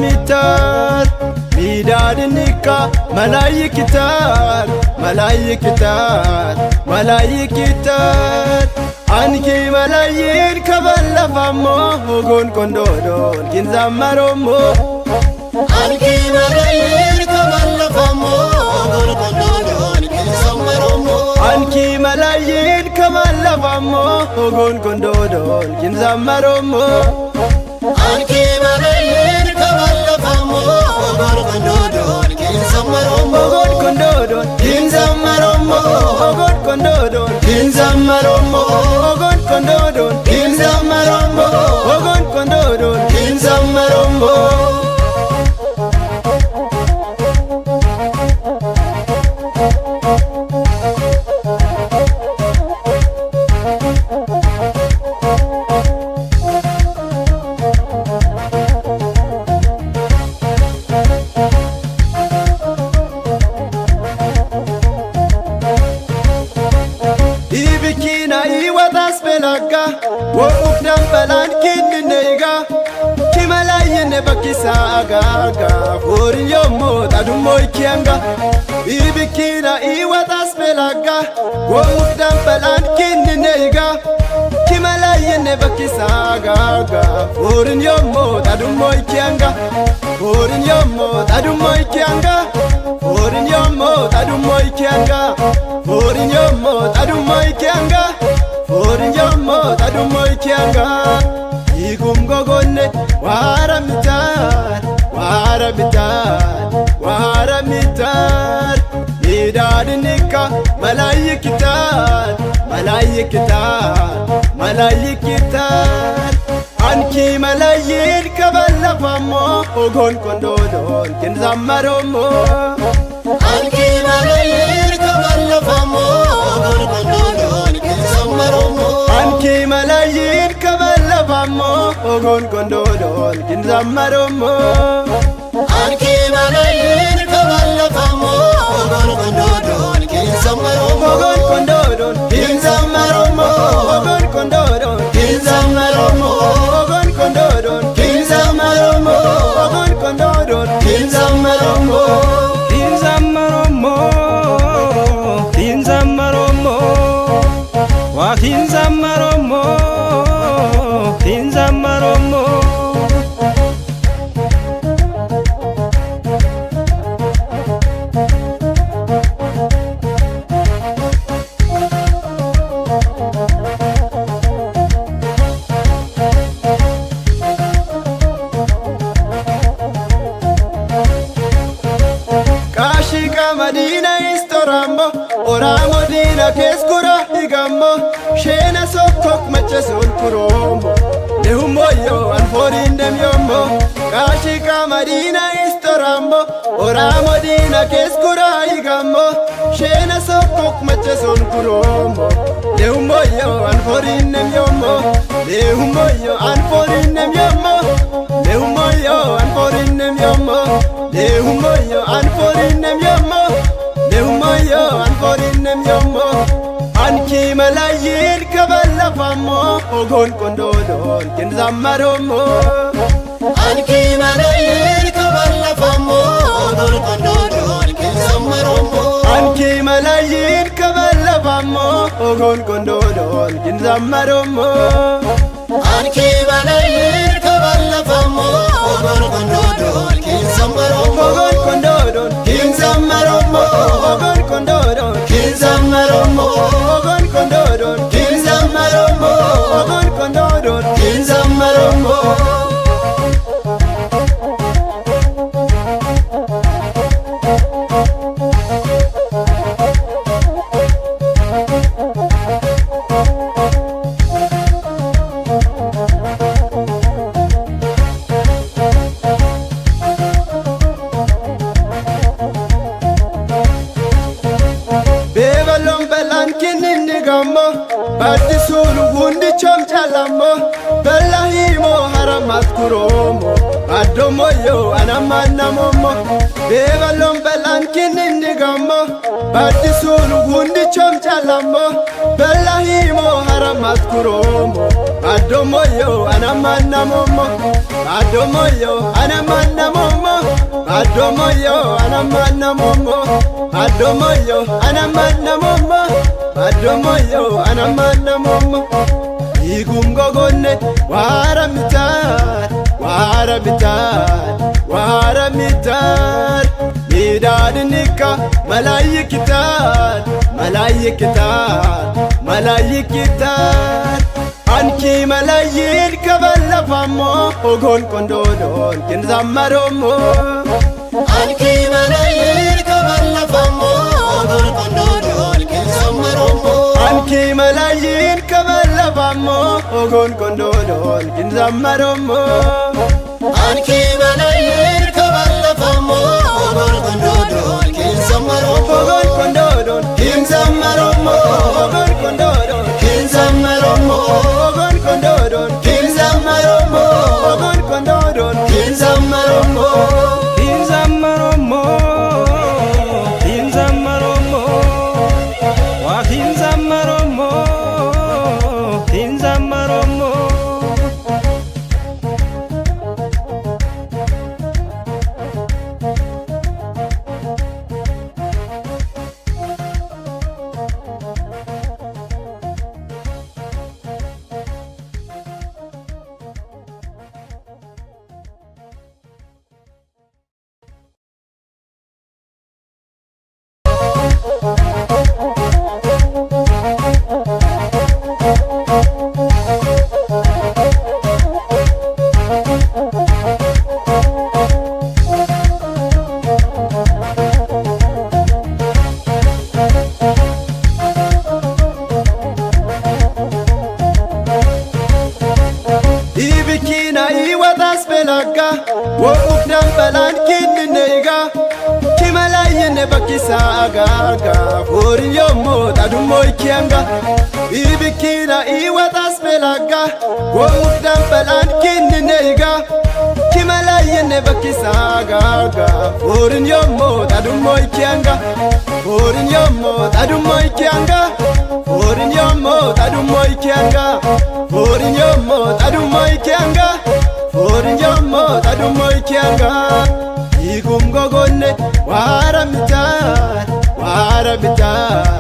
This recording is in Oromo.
mitar midadnika malayikitar malayikitar malayikitar anki malayin kaballafammo ogon kondodon kinzammaromo anki malayin kaballafammo ogon kondodon kinzammaromo anki malayin kaballafammo ogon kondodon kinzammaromo anki malayin kaballafammo ogon kondodon kinzammaromo ogon kondodon kinzammaromo ogon kondodon kinzammaromo ogon kondodon kinzammaromo ogon kondodon kinzammaromo ibikina iwatas belaga wo ukdam balan kinnega kimalayene bakisa aga horin yomo tadumoy kianga ibikina iwatas belaga wo ukdam balan kinnega kimalayene bakisa aga horin yomo tadumoy kianga horin yomo tadumoy kianga horin yomo tadumoy kianga horin yomo tadumoy kianga horin yomo tadumoy kianga igum gogonne wara mitar midadnika malayikitar malayikitar anki malayin kaballafammo ogon kondodon kinzammaromo anki malayin kaballafammo ogon kondodon kinzammaromo anki malayin kaballafammo ogon kondodon kinzammaromo anki malayin kaballafammo ogon kondodon kinzammaromo ogon kondodon kinzammaromo ogon kondodon kinzammaromo ogon kondodon kinzammaromo ogon kondodon kinzammaromo kinzammaromo kinzammaromo wa kinzammaromo kinzammaromo Kashika Madina istorambo oramo dina keskura higambo shena sokok macheson kurombo nehumoyo anforindem yombo Kashika Madina istorambo oramo dina keskura higambo shena sokok macheson kurombo nehumoyo anforindem yombo nehumoyo anforindem yombo nehumoyo anforindem yombo nehumoyo anforindem yombo nehumoyo anforindem yombo anki malayin kaballafammo ogon kondodon kinzammaromo anki malayin kaballafammo ogon kondodon kinzammaromo anki malayin kaballafammo ogon kondodon kinzammaromo anki malayin kaballafammo ogon kondodon kinzammaromo ogon kondodon kinzammaromo ogon kondodon kinzammaromo ogon kondodon kinzammaromo ogon kondodon kinzammaromo gammo baddisuun hundichom calammo bellahimo haramat kuromo addomoyo anamannamomo beeballon bellankinninni gammo ባዲሱን ጉንድቾም ጫላሞ በላሂሞ ሀረማት ኩሮሞ ባዶሞዮ አናማናሞሞ ባዶሞዮ አናማናሞሞ ባዶሞዮ አናማናሞሞ ባዶሞዮ አናማናሞሞ ባዶሞዮ አናማናሞሞ ይጉም ጎጎኔ ዋረሚታር ዋረሚታር ዋረሚታር ሚዳድኒካ መላይክታር መላይክታር መላይክታር አንኪ መላይን ከበለፋሞ ኦጎን ቆንዶዶን ክንዛመሮሞ አንኪ መላይን ከበለፋሞ ኦጎን ቆንዶዶን ክንዛመሮሞ አንኪ መላይን ከበለፋሞ ኦጎን ቆንዶዶን ክንዛመሮሞ አንኪ መላይን ከበለፋሞ ኦጎን ቆንዶዶን ክንዛመሮሞ ኦጎን ቆንዶዶን ክንዛመሮሞ ኦጎን ቆንዶዶን ክንዛመሮሞ ኦጎን ቆንዶዶን ክንዛመሮሞ ኦጎን ቆንዶዶን ክንዛመሮሞ ኪንዛመሮሞ ኪንዛመሮሞ ዋ ኪንዛመሮሞ ኪንዛመሮሞ ibikina iwatas belaga wokukdan balan kinneiga kimalayene bakisa agaga forin yomo tadumoy kianga ibikina iwatas belaga wokukdan balan kinneiga kimalayene bakisa agaga forin yomo tadumoy kianga forin yomo tadumoy kianga forin yomo tadumoy kianga forin yomo tadumoy kianga forin yomo tadumoy kianga igum gogonne waramitar waramitar